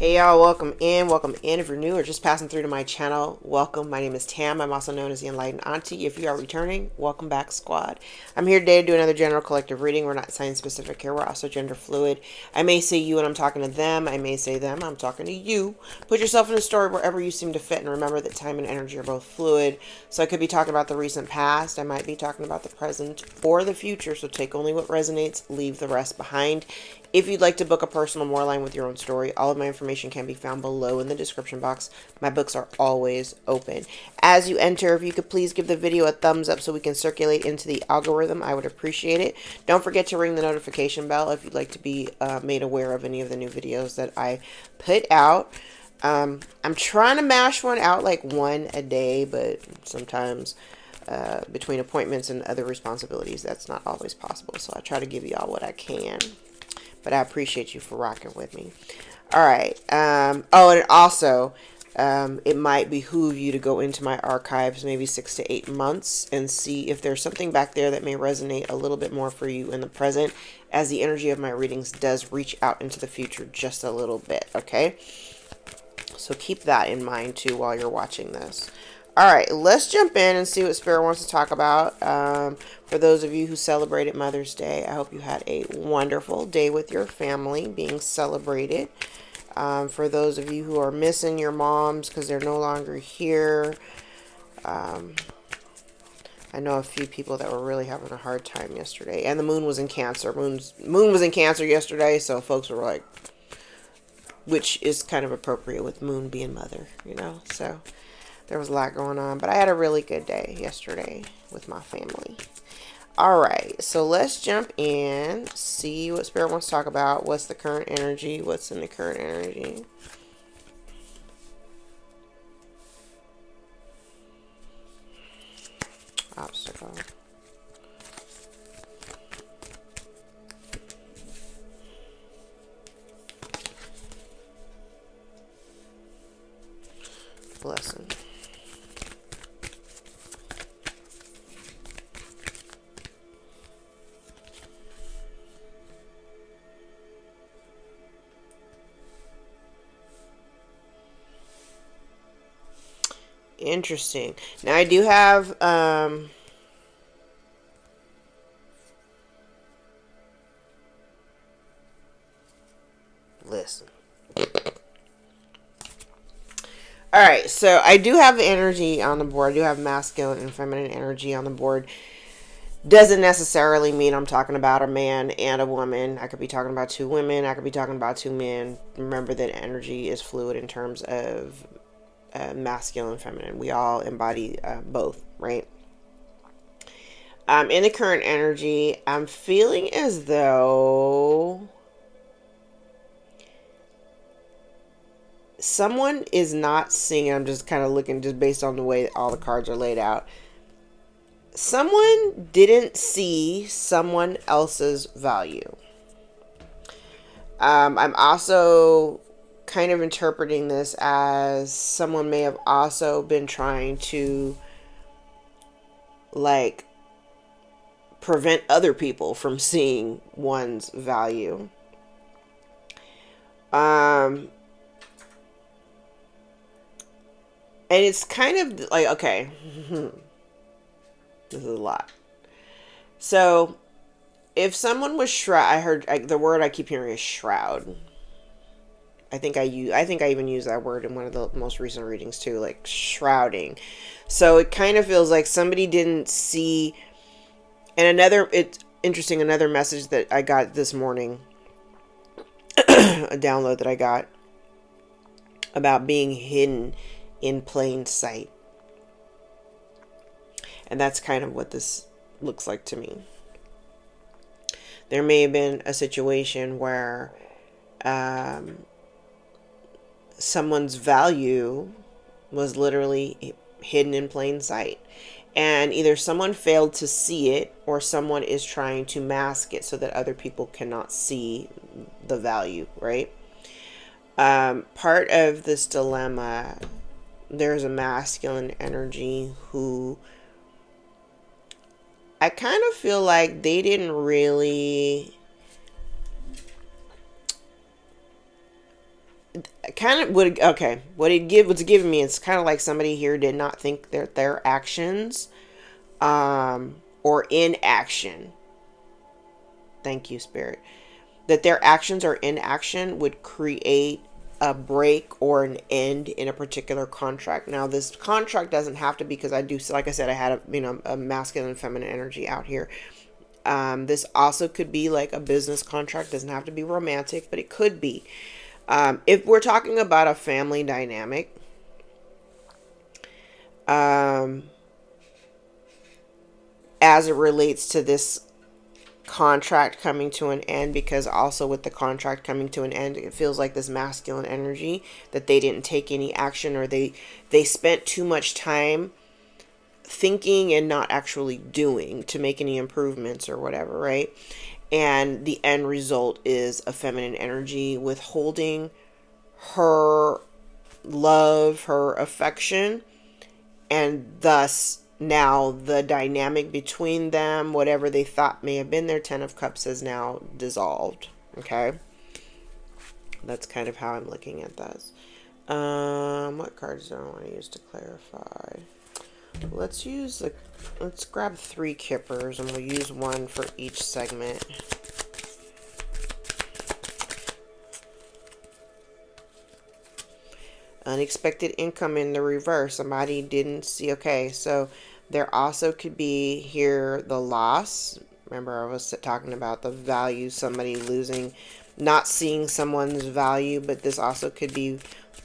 Hey y'all, welcome in. Welcome in. If you're new or just passing through to my channel, welcome. My name is Tam. I'm also known as the Enlightened Auntie. If you are returning, welcome back, squad. I'm here today to do another general collective reading. We're not sign specific here. We're also gender fluid. I may say you and I'm talking to them. I may say them. I'm talking to you. Put yourself in a story wherever you seem to fit, and remember that time and energy are both fluid. So I could be talking about the recent past. I might be talking about the present or the future. So take only what resonates. Leave the rest behind. If you'd like to book a personal more line with your own story, all of my information can be found below in the description box. My books are always open. As you enter, if you could please give the video a thumbs up so we can circulate into the algorithm, I would appreciate it. Don't forget to ring the notification bell if you'd like to be made aware of any of the new videos that I put out. I'm trying to mash one out like one a day, but sometimes between appointments and other responsibilities, that's not always possible. So I try to give y'all what I can. But I appreciate you for rocking with me. All right. Oh, and also, it might behoove you to go into my archives maybe 6 to 8 months and see if there's something back there that may resonate a little bit more for you in the present, as the energy of my readings does reach out into the future just a little bit, okay? So keep that in mind too while you're watching this. All right, let's jump in and see what Spirit wants to talk about. For those of you who celebrated Mother's Day, I hope you had a wonderful day with your family being celebrated. For those of you who are missing your moms because they're no longer here, I know a few people that were really having a hard time yesterday. And the moon was in Cancer. Moon was in Cancer yesterday, so folks were like, which is kind of appropriate with moon being mother, you know, so there was a lot going on, but I had a really good day yesterday with my family. All right, so let's jump in, see what Spirit wants to talk about. What's the current energy? What's in the current energy? Obstacle. Blessing. Interesting. Now I do have listen. All right, so I do have energy on the board. I do have masculine and feminine energy on the board. Doesn't necessarily mean I'm talking about a man and a woman. I could be talking about two women. I could be talking about two men. Remember that energy is fluid in terms of masculine and feminine. We all embody both, right? In the current energy, I'm feeling as though someone is not seeing. I'm just kind of looking just based on the way all the cards are laid out. Someone didn't see someone else's value. I'm also kind of interpreting this as someone may have also been trying to like prevent other people from seeing one's value. And it's kind of like, okay, this is a lot. So if someone was the word I keep hearing is shroud. I think I even used that word in one of the most recent readings too, like shrouding. So it kind of feels like somebody didn't see. And it's interesting, another message that I got this morning, a download that I got about being hidden in plain sight. And that's kind of what this looks like to me. There may have been a situation where someone's value was literally hidden in plain sight. And either someone failed to see it or someone is trying to mask it so that other people cannot see the value, right? Part of this dilemma, there's a masculine energy who I kind of feel like they didn't really kind of would, okay, what it give what's giving me, it's kind of like somebody here did not think that their actions or inaction, thank you spirit, that their actions or inaction would create a break or an end in a particular contract. Now this contract doesn't have to be, because I do, like I said, I had a masculine and feminine energy out here. This also could be like a business contract, doesn't have to be romantic, but it could be. If we're talking about a family dynamic, as it relates to this contract coming to an end, because also with the contract coming to an end, it feels like this masculine energy that they didn't take any action, or they spent too much time thinking and not actually doing to make any improvements or whatever, right? And the end result is a feminine energy withholding her love, her affection, and thus now the dynamic between them, whatever they thought may have been their 10 of cups, is now dissolved. Okay, that's kind of how I'm looking at this. What cards do I want to use to clarify? Let's grab 3 kippers, and we'll use one for each segment. Unexpected income in the reverse. Somebody didn't see. Okay, so there also could be here the loss. Remember, I was talking about the value, somebody losing, not seeing someone's value, but this also could be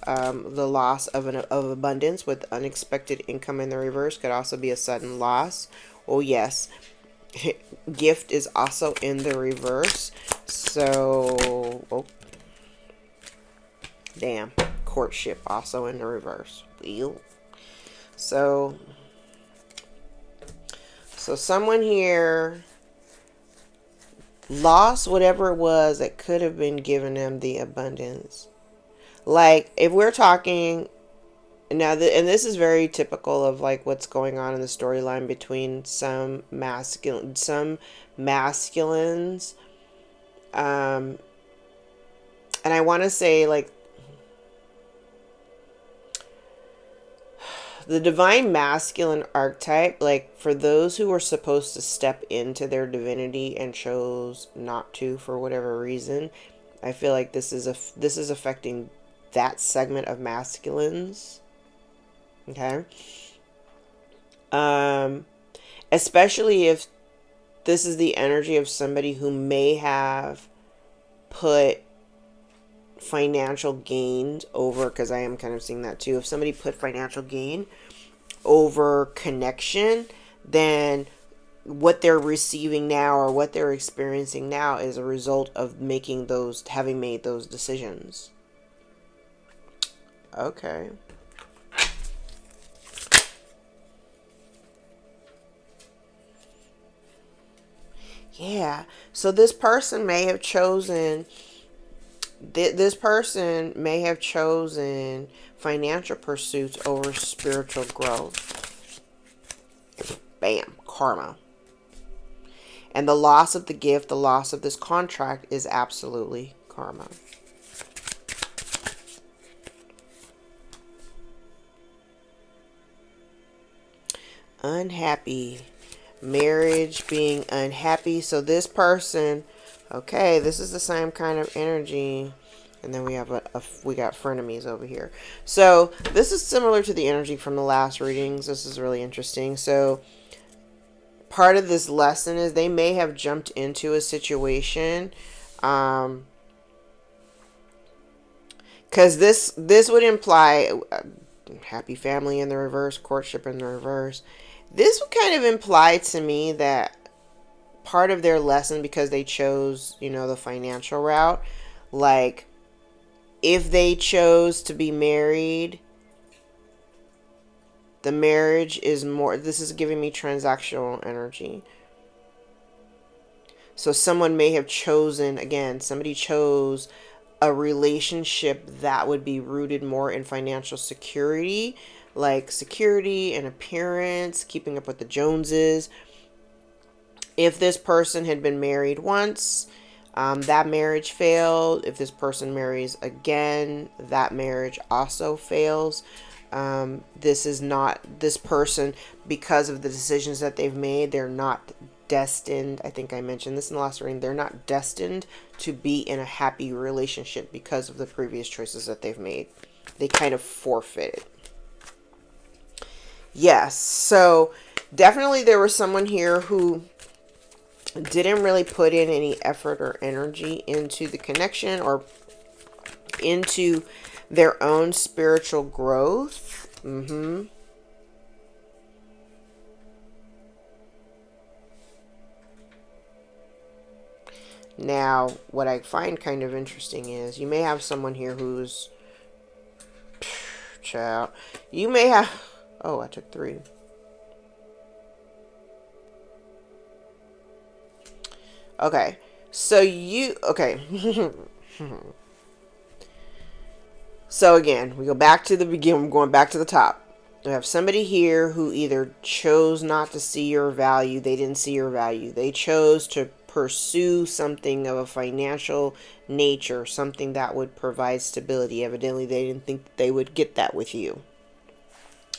the loss of abundance with unexpected income in the reverse. Could also be a sudden loss. Oh yes, gift is also in the reverse. So, oh, damn. Courtship also in the reverse. So someone here lost whatever it was that could have been giving them the abundance. Like, if we're talking now, and this is very typical of like what's going on in the storyline between some masculines, and I want to say like the divine masculine archetype, like for those who were supposed to step into their divinity and chose not to for whatever reason, I feel like this is affecting that segment of masculines. Okay. Especially if this is the energy of somebody who may have put financial gain over, because I am kind of seeing that too. If somebody put financial gain over connection, then what they're receiving now or what they're experiencing now is a result of having made those decisions. Okay. Yeah. So this person may have chosen financial pursuits over spiritual growth. Bam, karma. And the loss of the gift, the loss of this contract is absolutely karma. Unhappy. Marriage being unhappy. So this person, okay, this is the same kind of energy. And then we have we got frenemies over here. So this is similar to the energy from the last readings. This is really interesting. So part of this lesson is they may have jumped into a situation, because this would imply happy family in the reverse, courtship in the reverse. This would kind of imply to me that part of their lesson, because they chose, the financial route, like if they chose to be married, the marriage is more, this is giving me transactional energy. So someone may have chosen, again, somebody chose a relationship that would be rooted more in financial security, like security and appearance, keeping up with the Joneses. If this person had been married once, That marriage failed. If this person marries again, that marriage also fails. This is not this person, because of the decisions that they've made, they're not destined. I think I mentioned this in the last reading. They're not destined to be in a happy relationship because of the previous choices that they've made. They kind of forfeited. Yes, so definitely there was someone here who didn't really put in any effort or energy into the connection or into their own spiritual growth. Now, what I find kind of interesting is you may have someone here who's child. You may have, oh, I took 3. Okay. So okay. So again, we go back to the beginning. We're going back to the top. We have somebody here who either chose not to see your value. They didn't see your value. They chose to pursue something of a financial nature, something that would provide stability. Evidently, they didn't think they would get that with you.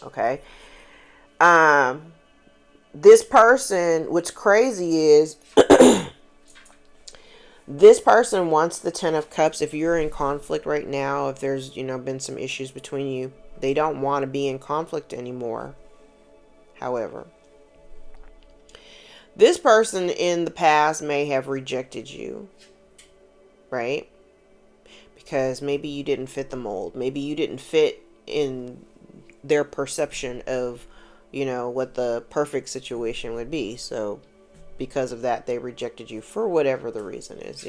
Okay. This person, what's crazy is this person wants the 10 of Cups. If you're in conflict right now, if there's, been some issues between you, they don't want to be in conflict anymore. However, this person in the past may have rejected you, right? Because maybe you didn't fit the mold. Maybe you didn't fit in their perception of, what the perfect situation would be. So because of that, they rejected you for whatever the reason is,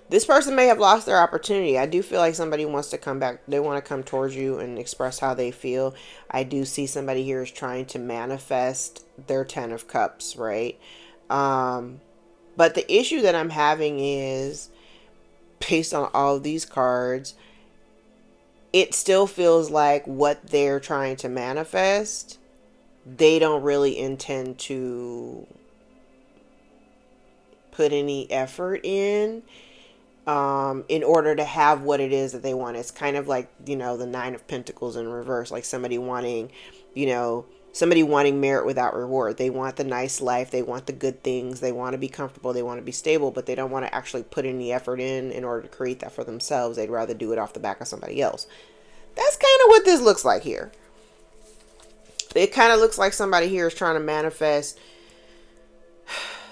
This person may have lost their opportunity. I do feel like somebody wants to come back. They want to come towards you and express how they feel. I do see somebody here is trying to manifest their 10 of Cups, right? But the issue that I'm having is, based on all of these cards, it still feels like what they're trying to manifest, they don't really intend to put any effort in order to have what it is that they want. It's kind of like, the 9 of Pentacles in reverse, like somebody wanting merit without reward. They want the nice life. They want the good things. They want to be comfortable. They want to be stable, but they don't want to actually put any effort in order to create that for themselves. They'd rather do it off the back of somebody else. That's kind of what this looks like here. It kind of looks like somebody here is trying to manifest.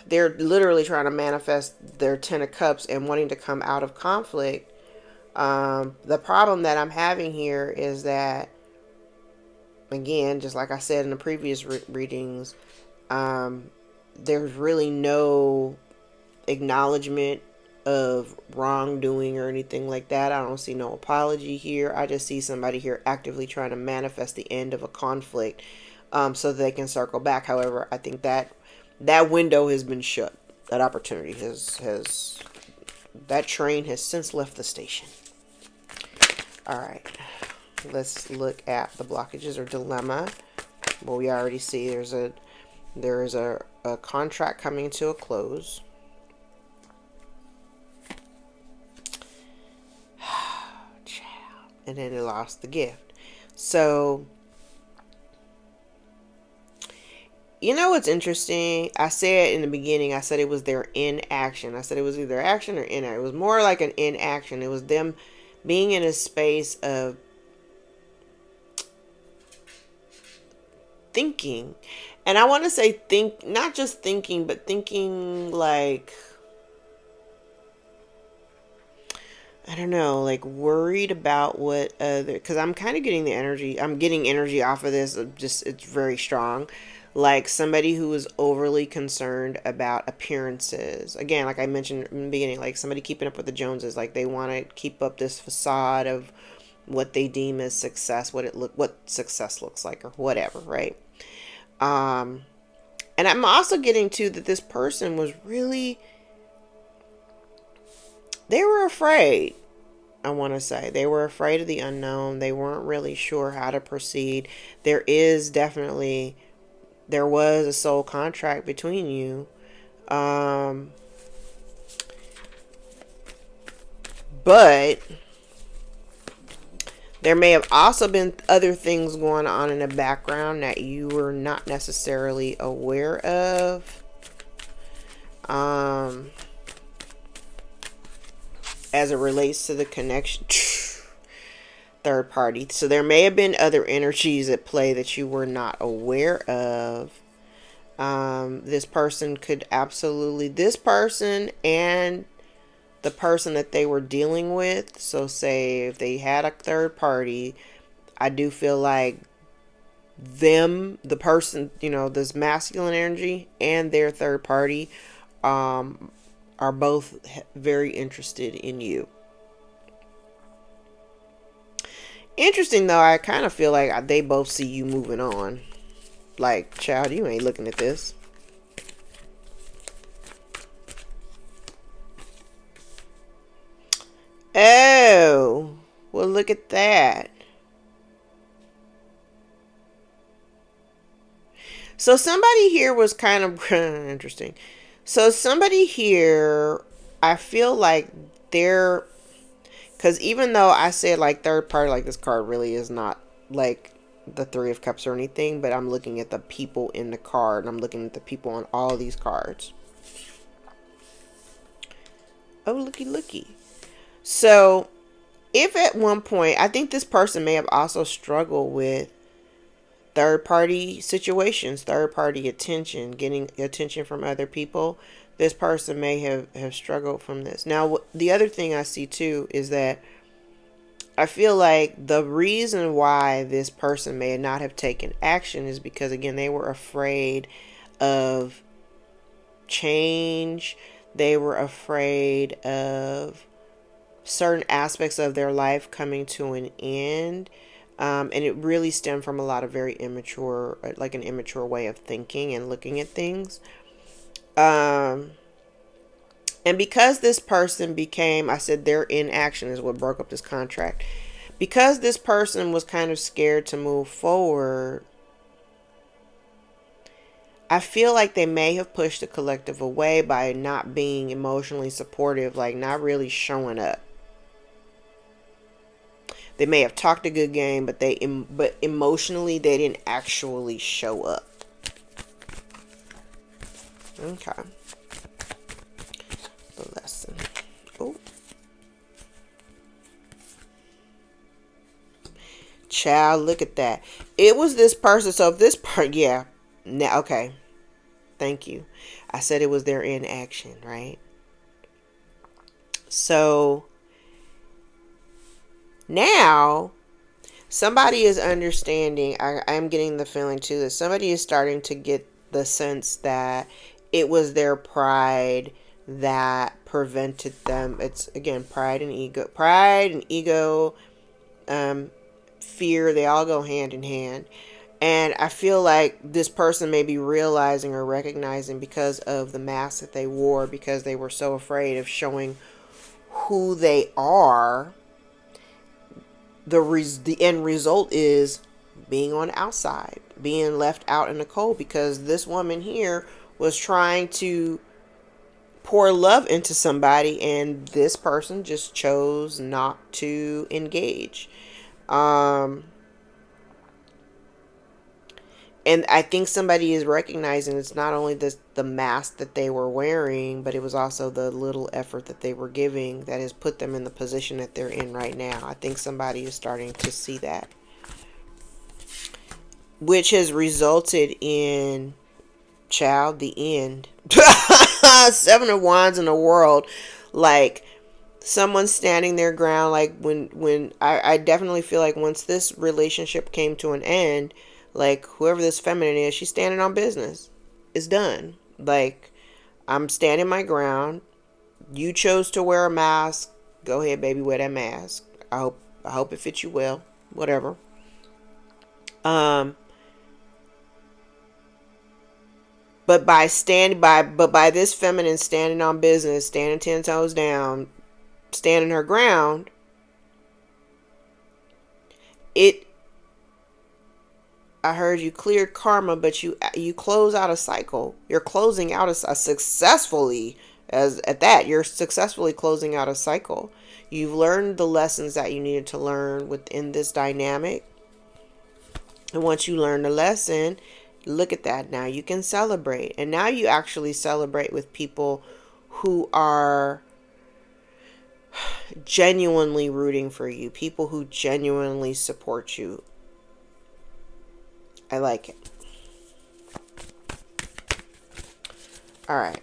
They're literally trying to manifest their 10 of Cups and wanting to come out of conflict. The problem that I'm having here is that, again, just like I said in the previous readings, there's really no acknowledgement of wrongdoing or anything like that. I don't see no apology here. I just see somebody here actively trying to manifest the end of a conflict so that they can circle back. However, I think that window has been shut. That opportunity has that train has since left the station. All right. Let's look at the blockages or dilemma. Well, we already see there is a contract coming to a close. And then they lost the gift. So, what's interesting? I said in the beginning, I said it was their inaction. I said it was either action or inaction. It was more like an inaction. It was them being in a space of thinking. And I want to say not just thinking, but thinking like, I don't know, like worried about what other, because I'm kind of getting I'm getting energy off of this. It's very strong. Like somebody who is overly concerned about appearances. Again, like I mentioned in the beginning, like somebody keeping up with the Joneses. Like they want to keep up this facade of what they deem as success, what success looks like or whatever, right? And I'm also getting to that this person was really, they were afraid. I want to say they were afraid of the unknown. They weren't really sure how to proceed. There was a soul contract between you. But there may have also been other things going on in the background that you were not necessarily aware of. As it relates to the connection. Third party. So there may have been other energies at play that you were not aware of. This person could absolutely, this person and the person that they were dealing with. So say if they had a third party, I do feel like the person, this masculine energy and their third party, are both very interested in you. Interesting though, I kind of feel like they both see you moving on. Like, child, you ain't looking at this. Oh, well, look at that. So somebody here was kind of interesting. So somebody here, I feel like they're, because even though I said like third party, like this card really is not like the Three of Cups or anything, but I'm looking at the people in the card, and I'm looking at the people on all these cards. Oh, looky. So if at one point, I think this person may have also struggled with third party situations, third party attention, getting attention from other people. This person may have struggled from this. Now, the other thing I see too is that I feel like the reason why this person may not have taken action is because, again, they were afraid of change. They were afraid of certain aspects of their life coming to an end. And it really stemmed from a lot of very immature, like an immature way of thinking and looking at things. And because this person became, I said their inaction is what broke up this contract. Because this person was kind of scared to move forward, I feel like they may have pushed the collective away by not being emotionally supportive, like not really showing up. They may have talked a good game, but emotionally they didn't actually show up. Okay. The lesson. Oh. Child, look at that. It was this person. So if this part, yeah. Now, okay. Thank you. I said it was their inaction, right? So now somebody is understanding. I'm getting the feeling too that somebody is starting to get the sense that it was their pride that prevented them. It's again pride and ego, fear. They all go hand in hand. And I feel like this person may be realizing or recognizing, because of the mask that they wore, because they were so afraid of showing who they are, the end result is being on the outside, being left out in the cold, because this woman here was trying to pour love into somebody and this person just chose not to engage. And I think somebody is recognizing it's not only the mask that they were wearing, but it was also the little effort that they were giving that has put them in the position that they're in right now. I think somebody is starting to see that. Which has resulted in, child, the end. 7 of Wands in the world. Like, someone standing their ground. Like, when I definitely feel like once this relationship came to an end, like, whoever this feminine is, she's standing on business. It's done. Like, I'm standing my ground. You chose to wear a mask. Go ahead, baby, wear that mask. I hope it fits you well. Whatever. But by this feminine standing on business, standing 10 toes down, standing her ground, it I heard you cleared karma, but you close out a cycle. You're closing out a successfully, as at that, you're successfully closing out a cycle. You've learned the lessons that you needed to learn within this dynamic. And once you learn the lesson, look at that. Now you can celebrate. And now you actually celebrate with people who are genuinely rooting for you, people who genuinely support you. I like it. All right.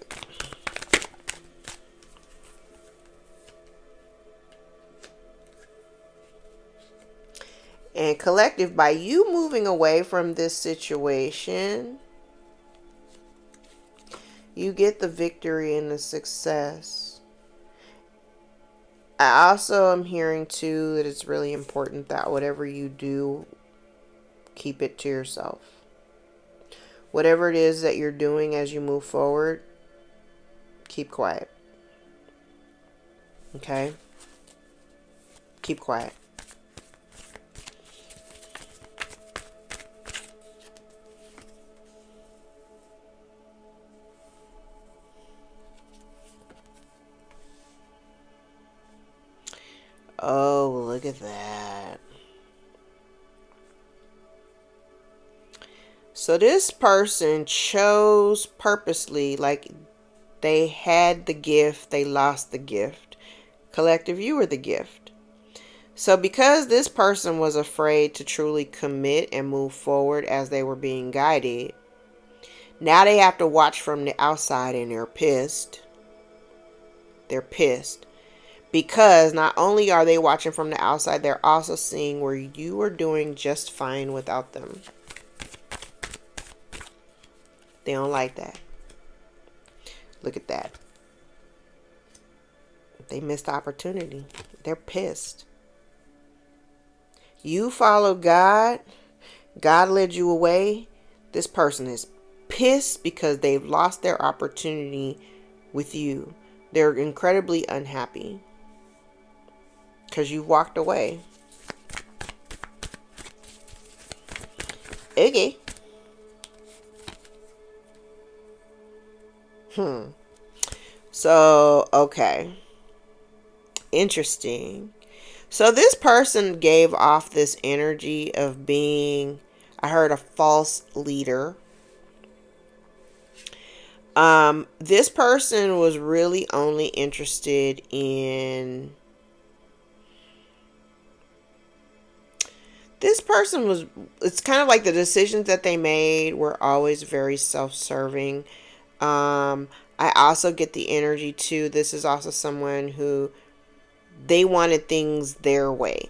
And collective, by you moving away from this situation, you get the victory and the success. I also am hearing too that it's really important that whatever you do, keep it to yourself. Whatever it is that you're doing as you move forward, keep quiet. Okay? Keep quiet. Oh, look at that. So this person chose purposely, like they had the gift, they lost the gift. Collective, you were the gift. So because this person was afraid to truly commit and move forward as they were being guided, now they have to watch from the outside and they're pissed. They're pissed. Because not only are they watching from the outside, they're also seeing where you are doing just fine without them. They don't like that. Look at that. They missed the opportunity. They're pissed. You followed God. God led you away. This person is pissed because they've lost their opportunity with you. They're incredibly unhappy because you walked away. Okay. So, okay. Interesting. So this person gave off this energy of being, I heard, a false leader. This person was really only interested in, this person was, it's kind of like the decisions that they made were always very self-serving. I also get the energy too. This is also someone who, they wanted things their way.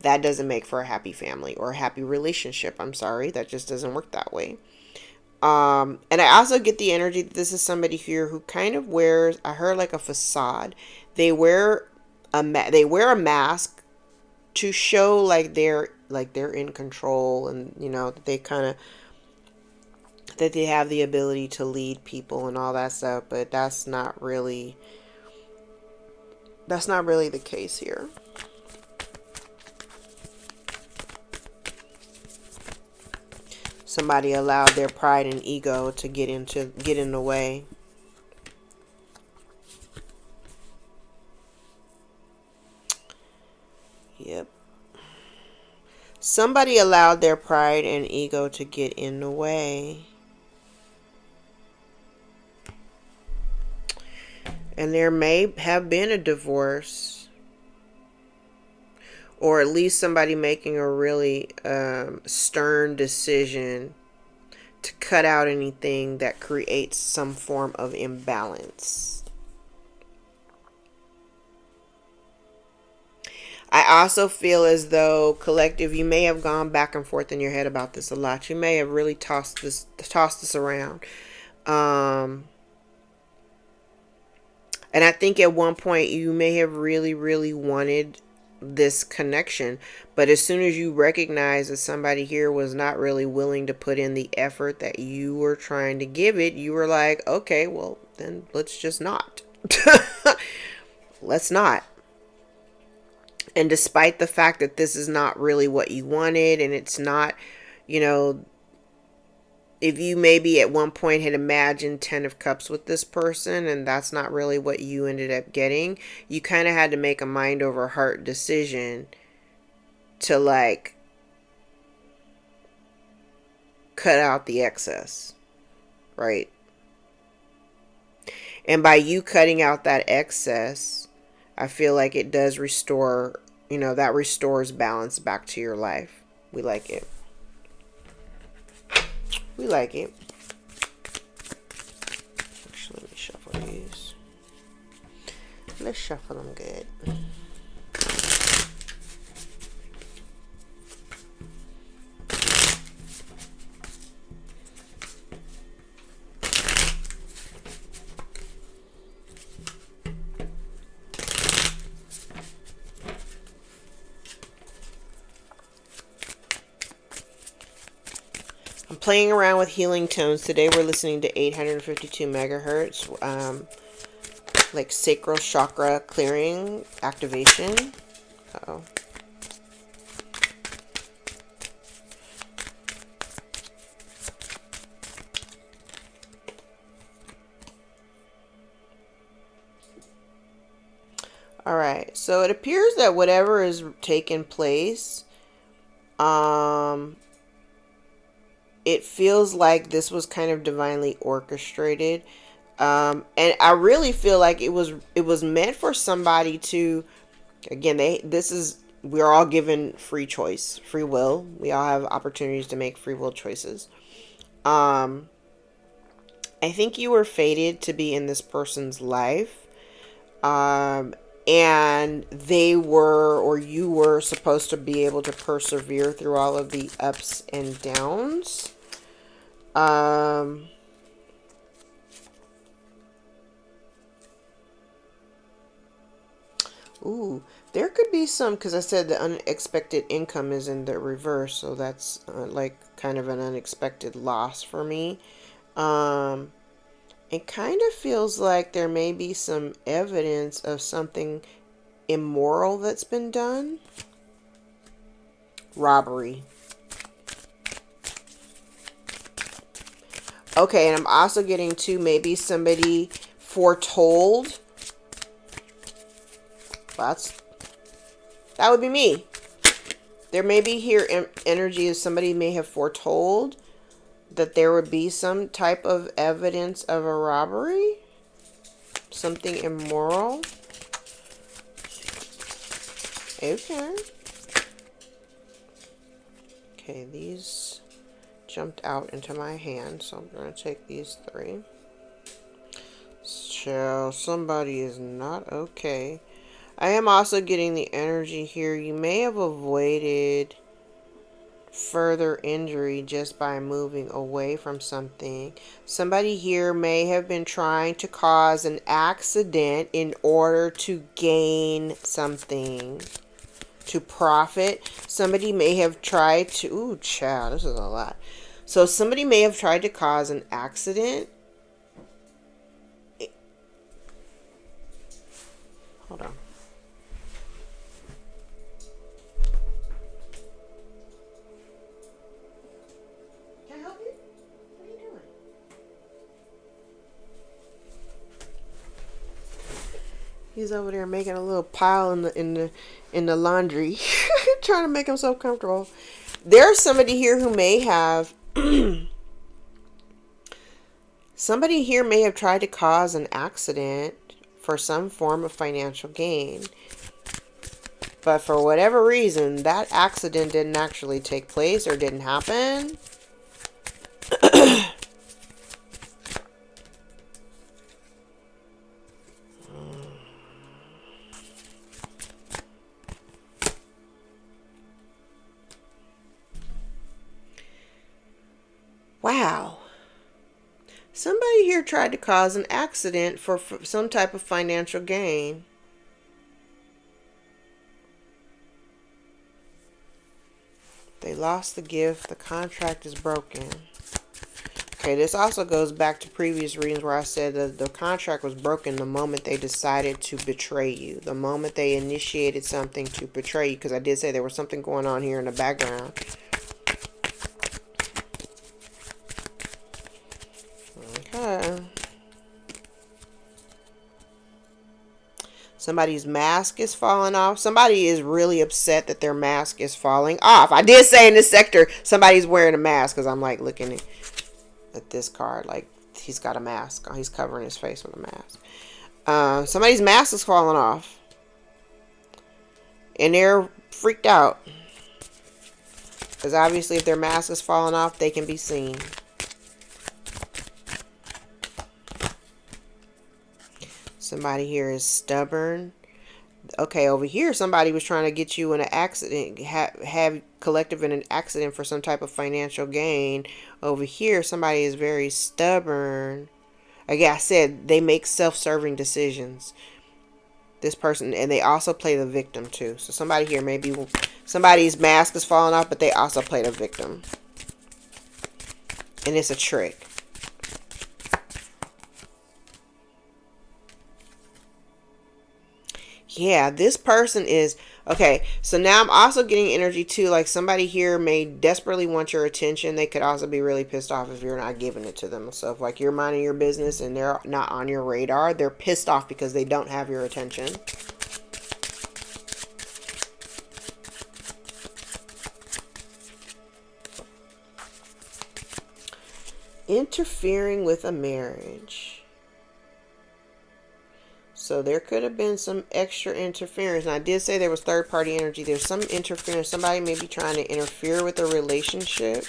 That doesn't make for a happy family or a happy relationship. I'm sorry. That just doesn't work that way. And I also get the energy that this is somebody here who kind of wears, I heard, like a facade. They wear a mask to show like they're in control, and you know that they kind of, that they have the ability to lead people and all that stuff, but that's not really the case here. Somebody allowed their pride and ego to get in the way. Yep. Somebody allowed their pride and ego to get in the way. And there may have been a divorce, or at least somebody making a really stern decision to cut out anything that creates some form of imbalance. I also feel as though, collective, you may have gone back and forth in your head about this a lot. You may have really tossed this around. And I think at one point you may have really, really wanted this connection. But as soon as you recognize that somebody here was not really willing to put in the effort that you were trying to give it, you were like, okay, well, then let's just not. Let's not. And despite the fact that this is not really what you wanted, and it's not, you know, if you maybe at one point had imagined 10 of cups with this person and that's not really what you ended up getting, you kind of had to make a mind over heart decision to like cut out the excess, right? And by you cutting out that excess, I feel like it does restore, you know, that restores balance back to your life. We like it. We like it. Actually, let me shuffle these. Let's shuffle them good. I'm playing around with healing tones. Today we're listening to 852 megahertz, like sacral chakra clearing activation. Uh-oh. All right, so it appears that whatever is taking place, it feels like this was kind of divinely orchestrated. And I really feel like it was meant for somebody to, again, we're all given free choice, free will. We all have opportunities to make free will choices. I think you were fated to be in this person's life. And they were, or you were supposed to be able to persevere through all of the ups and downs. Ooh, there could be some, because I said the unexpected income is in the reverse, so that's like kind of an unexpected loss for me. It kind of feels like there may be some evidence of something immoral that's been done. Robbery. Okay, and I'm also getting to maybe somebody foretold. That would be me. There may be here energy of somebody may have foretold that there would be some type of evidence of a robbery. Something immoral. Okay. Okay, these jumped out into my hand, so I'm going to take these 3. So, somebody is not okay. I am also getting the energy here. You may have avoided further injury just by moving away from something. Somebody here may have been trying to cause an accident in order to gain something, to profit. Somebody may have tried to, ooh, child, this is a lot. So somebody may have tried to cause an accident. Hold on. Can I help you? What are you doing? He's over there making a little pile in the laundry, trying to make himself comfortable. There's somebody here who may have somebody here may have tried to cause an accident for some form of financial gain. But for whatever reason, that accident didn't actually take place or didn't happen. Wow. Somebody here tried to cause an accident for some type of financial gain. They lost the gift. The contract is broken. Okay, this also goes back to previous readings where I said that the contract was broken the moment they decided to betray you. The moment they initiated something to betray you. Because I did say there was something going on here in the background. Okay. Somebody's mask is falling off. Somebody is really upset that their mask is falling off. I did say in this sector, somebody's wearing a mask because I'm like looking at this card. Like he's got a mask on. He's covering his face with a mask. Somebody's mask is falling off. And they're freaked out. Because obviously if their mask is falling off, they can be seen. Somebody here is stubborn. Okay, over here, somebody was trying to get you in an accident, have collective in an accident for some type of financial gain. Over here, somebody is very stubborn. Again, I said they make self-serving decisions. This person, and they also play the victim too. So somebody here, maybe somebody's mask is falling off, but they also play the victim. And it's a trick. Yeah, this person is okay. So now I'm also getting energy too. Like somebody here may desperately want your attention. They could also be really pissed off if you're not giving it to them. So if like you're minding your business and they're not on your radar, they're pissed off because they don't have your attention. Interfering with a marriage. So there could have been some extra interference. And I did say there was third-party energy. There's some interference. Somebody may be trying to interfere with a relationship.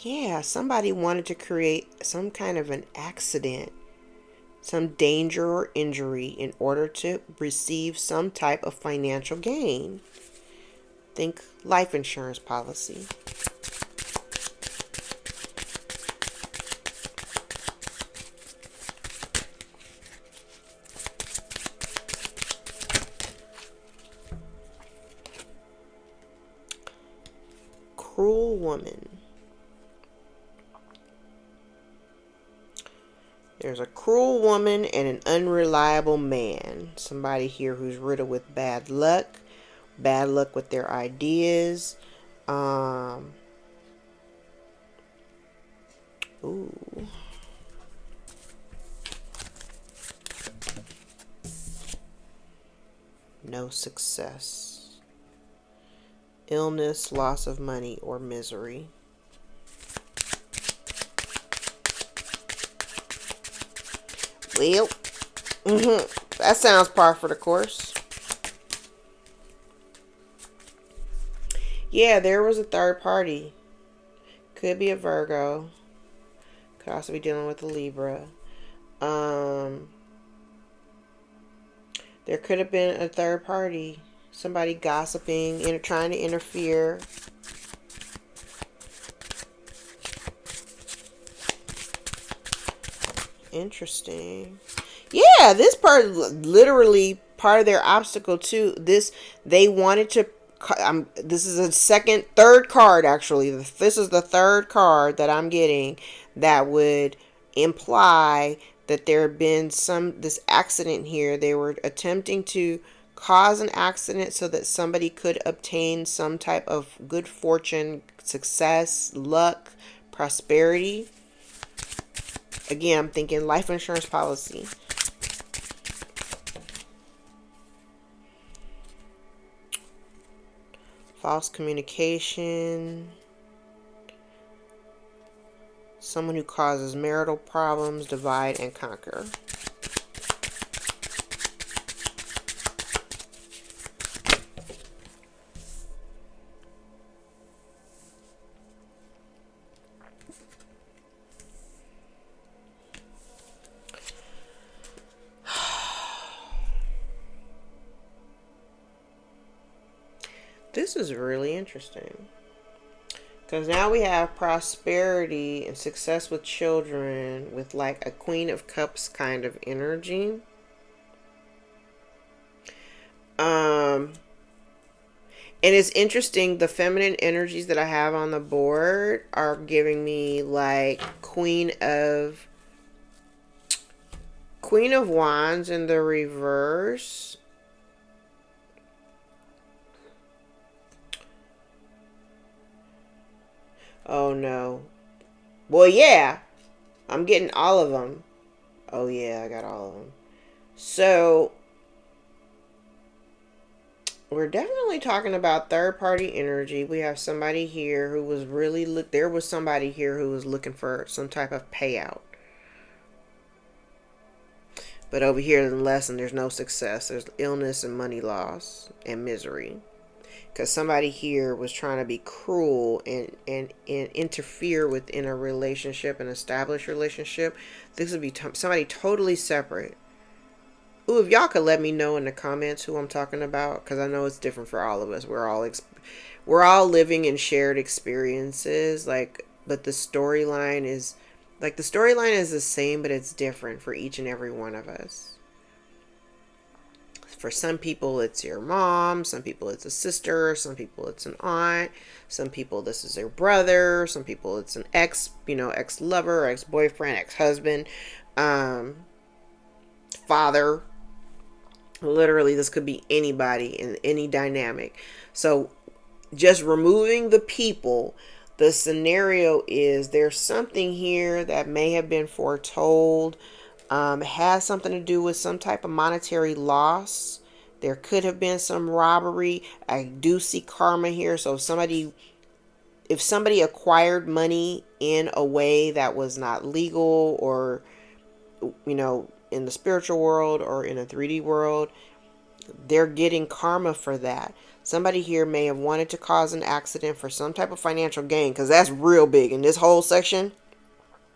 Yeah, somebody wanted to create some kind of an accident, some danger or injury in order to receive some type of financial gain. Think life insurance policy. Cruel woman. There's a cruel woman and an unreliable man. Somebody here who's riddled with bad luck. Bad luck with their ideas. Ooh. No success. Illness, loss of money, or misery. Well, that sounds par for the course. Yeah, there was a third party. Could be a Virgo. Could also be dealing with a Libra. There could have been a third party. Somebody gossiping, trying to interfere. Interesting. Yeah, this part literally part of their obstacle too. They wanted to. This is a third card actually. This is the third card that I'm getting that would imply that there had been this accident here. They were attempting to cause an accident so that somebody could obtain some type of good fortune, success, luck, prosperity. Again, I'm thinking life insurance policy. False communication. Someone who causes marital problems, divide and conquer. This is really interesting. Because now we have prosperity and success with children with like a Queen of Cups kind of energy. And it's interesting, the feminine energies that I have on the board are giving me like Queen of Wands in the reverse. Oh no. Well, yeah. I'm getting all of them. Oh yeah, I got all of them. So, we're definitely talking about third party energy. We have somebody here who was really there was somebody here who was looking for some type of payout. But over here in the lesson, there's no success. There's illness and money loss and misery. Because somebody here was trying to be cruel and interfere within a relationship, an established relationship. This would be somebody totally separate. Ooh, if y'all could let me know in the comments who I'm talking about, because I know it's different for all of us. We're all living in shared experiences, like, but the storyline is the same, but it's different for each and every one of us. For some people, it's your mom. Some people, it's a sister. Some people, it's an aunt. Some people, this is their brother. Some people, it's an ex-lover, ex-boyfriend, ex-husband, father. Literally, this could be anybody in any dynamic. So, just removing the people, the scenario is there's something here that may have been foretold. Has something to do with some type of monetary loss. There could have been some robbery. I do see karma here. So if somebody acquired money in a way that was not legal, or, in the spiritual world or in a 3D world, they're getting karma for that. Somebody here may have wanted to cause an accident for some type of financial gain, because that's real big in this whole section.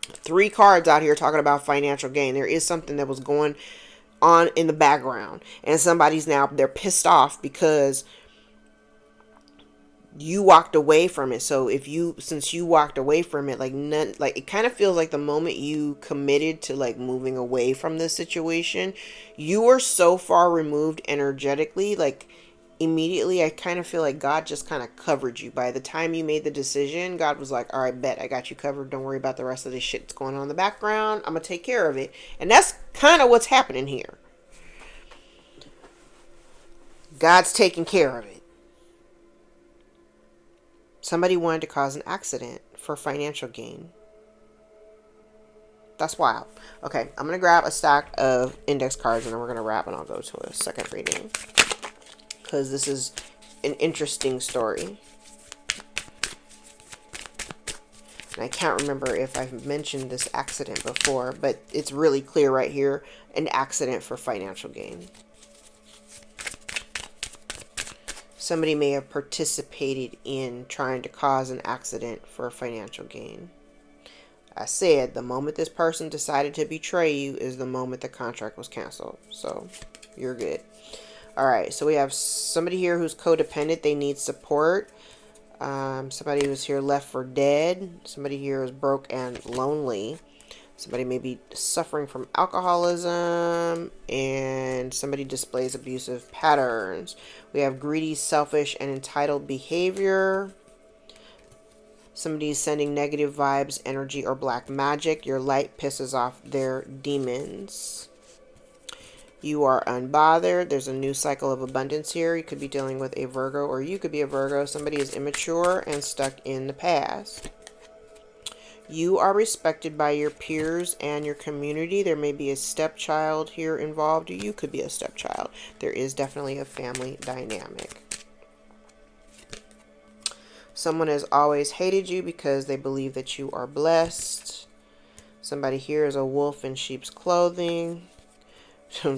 3 cards out here talking about financial gain. There is something that was going on in the background, and they're pissed off because you walked away from it. So since you walked away from it, it kind of feels like the moment you committed to like moving away from this situation, you were so far removed energetically, like immediately I kind of feel like God just kind of covered you. By the time you made the decision, God was like, all right, bet, I got you covered. Don't worry about the rest of this shit that's going on in the background. I'm gonna take care of it. And that's kind of what's happening here. God's taking care of it. Somebody wanted to cause an accident for financial gain. That's wild. Okay, I'm going to grab a stack of index cards and then we're going to wrap and I'll go to a second reading, because this is an interesting story. And I can't remember if I've mentioned this accident before, but it's really clear right here. An accident for financial gain. Somebody may have participated in trying to cause an accident for financial gain. I said the moment this person decided to betray you is the moment the contract was canceled. So you're good. All right. So we have somebody here who's codependent. They need support. Somebody who's here left for dead. Somebody here is broke and lonely. Somebody may be suffering from alcoholism, and somebody displays abusive patterns. We have greedy, selfish, and entitled behavior. Somebody is sending negative vibes, energy, or black magic. Your light pisses off their demons. You are unbothered. There's a new cycle of abundance here. You could be dealing with a Virgo, or you could be a Virgo. Somebody is immature and stuck in the past. You are respected by your peers and your community. There may be a stepchild here involved. You could be a stepchild. There is definitely a family dynamic. Someone has always hated you because they believe that you are blessed. Somebody here is a wolf in sheep's clothing.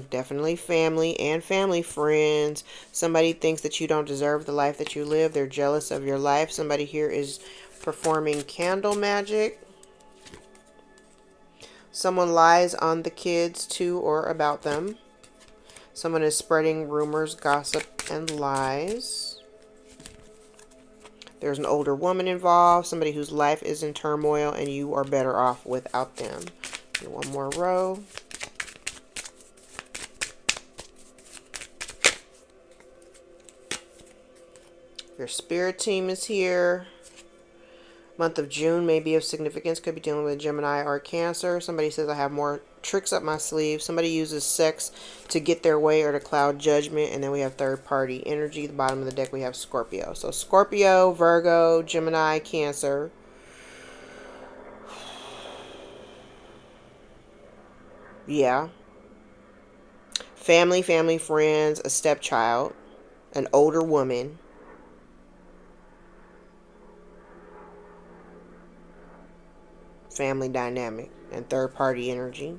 Definitely family and family friends. Somebody thinks that you don't deserve the life that you live. They're jealous of your life. Somebody here is performing candle magic. Someone lies on the kids to or about them. Someone is spreading rumors, gossip, and lies. There's an older woman involved. Somebody whose life is in turmoil and you are better off without them. And one more row. Your spirit team is here. Month of June may be of significance. Could be dealing with Gemini or Cancer. Somebody says I have more tricks up my sleeve. Somebody uses sex to get their way or to cloud judgment. And then we have third party energy. The bottom of the deck we have Scorpio. So Scorpio, Virgo, Gemini, Cancer. Yeah. Family, friends, a stepchild, an older woman. Family dynamic and third party energy.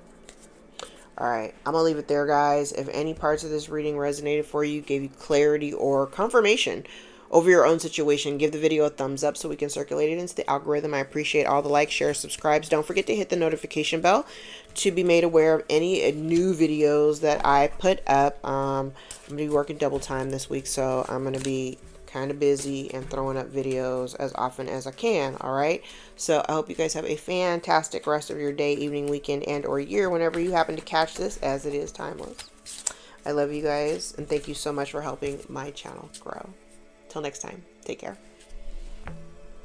Alright, I'm going to leave it there, guys. If any parts of this reading resonated for you, gave you clarity or confirmation over your own situation, give the video a thumbs up so we can circulate it into the algorithm. I appreciate all the likes, shares, subscribes. Don't forget to hit the notification bell to be made aware of any new videos that I put up. I'm going to be working double time this week, so I'm going to be kind of busy and throwing up videos as often as I can. All right, so I hope you guys have a fantastic rest of your day, evening, weekend, and or year whenever you happen to catch this, as it is timeless. I love you guys, and thank you so much for helping my channel grow. Till next time, take care.